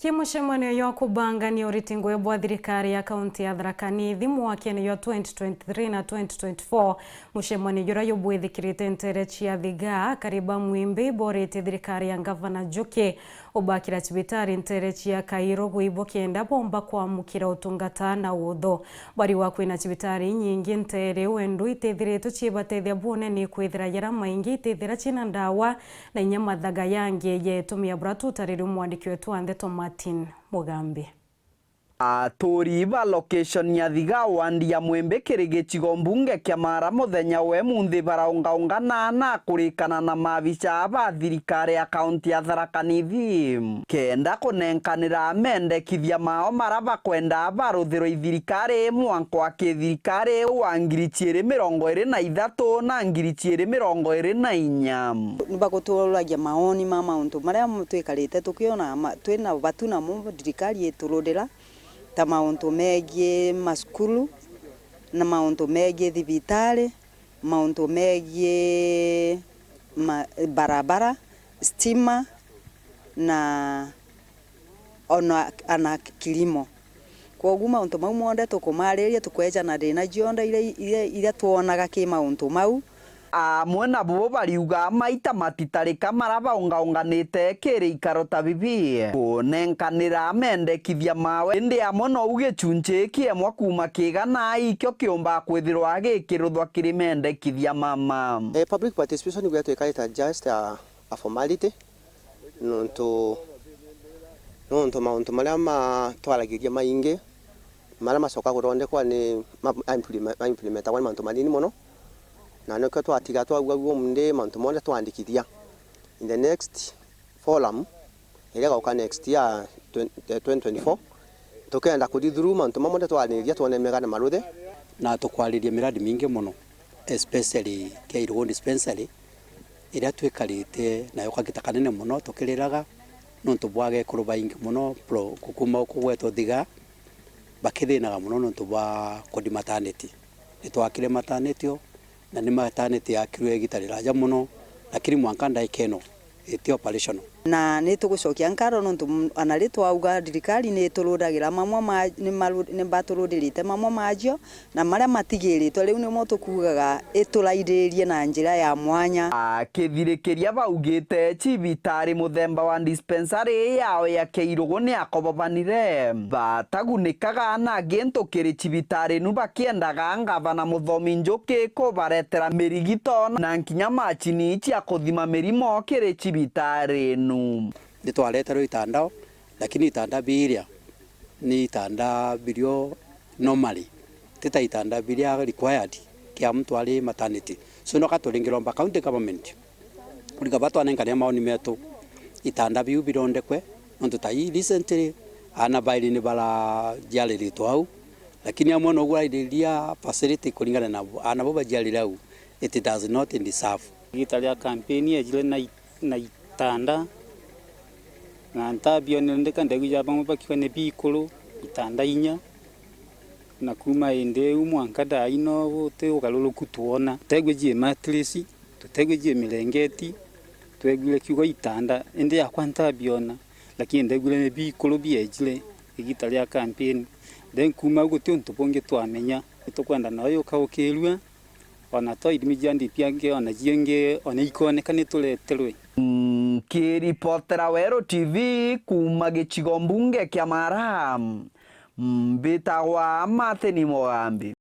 Kimucemanio yo kubangania uritingwe bwa thirikari ya kaunti ya Tharaka Nithi mwakani yo 2023 na 2024 mucemanio jura yobwithikirite ntere cia thiga kariba mwimbi borete thirikari ya Gavana Njuki ubakira cibitari ntere cia Kairo guibo kenda bomba kwamukira utungata na utho bari wa kwina cibitari nyingi ntere wendu itethirito cibatethia bunene kwithira yara maingi itethira cina ndawa na inyamathaga yangi yetumia buratu tariri mwandiki wetu Antheto Martin Mugambi. Turiba location ya thiga wandi ya mwembe kirigicigo mbunge kia mara muthenya we munthi baraungaunga na kurikana na mabica ba thirikari ya kaunti ya Tharaka Nithi kenda kunenkanira mendekithia mao maraba kwenda baruthiro thirikari mwanko wa thirikari wa 2023 na 2024 nibaguturagia maoni ma maundu maria mutwikarite tukiona twina batuna mu thirikari iturudira ta maundu megie maskulu na maundu megie thibitari maundu megie barabara stima na ona kilimo koguo maundu mau monde tukumariria tukweja na ndina jionda ire tuonaga ki maundu mau mwena bo bariuga maita matitarika marabaungaunganite kirikaro ta bibi kunenkanira mendekithia mawe ndi amono uge chunche kiemwa kuma kigana ikyo kiomba kwithirwa gikiruthwa kiri mendekithia mama. Public participation we have to call it just a formality nonto mauntu maria twaragiria maingi maria macoka guthondekwa ni implement wa mauntu manini muno na niko twatiga twagua munde mantu monde twandikithia in the next forum ile gauka next year 2024 tukenda kuthithuru mantu monde twaniria tuonemegana maruthe na tukwariria miradi mingi muno especially Kairo dispensary ira twikarite na yokagita kanene muno tukiriraga nontu bwage kuruba ingi muno kukuma kugweto thiga bakithinaga muno nontu bwa kodi maternity itwakire maternity na ni maternity yakirwe gitariraja muno lakini mwanka ndaikeno iti operational na ni tugucokia nkaro nontu anari twauga thirikari ni turudagira mamwe ni baturudirite mamwe majio na maria matigiritwe riu ni mo tukugaga iturairirie na njira ya mwanya kithirikiria baugite cibitari muthemba wa dispensary yao ya Kairo ni akobobanire batagunikaga na gento kiri cibitari nu bakiendaga Gavana Muthomi Njuki ko baretera mirigito na nkinya machini cia kuthima mirimo kiri cibitari nu nditwaretero itandao lakini itanda biria ni itanda birio normally teta itanda biria required kia mtu ali maternity so no katuringirwa mba county government kuliga batu anenkania maoni metu itanda biu birondekwe nontu tai recently ana baili ni bala jaliri twau lakini amono gwa idilia facility kulingana na ana boba jaliri au it does not in deserve italia campaign ejile na itanda na ntabio ndeka ndegija bamwe bakifane bikolo itanda inya na kuma ende umwanka daino bote ukalolo kutuona tegweje mattress tutegweje milengeti twegule kigo itanda ende yakwanta biona lakini ndegule bikolo biejile igitalia campaign then kuma gutu ntuponge twamenya tukwenda nayo kaokelwa ona to idimijandi piange ona jienge ona ikoneka nituleterwe kiripotera Wero TV kuma gicigo mbunge kia Mara mbitagwa Martin Mugambi.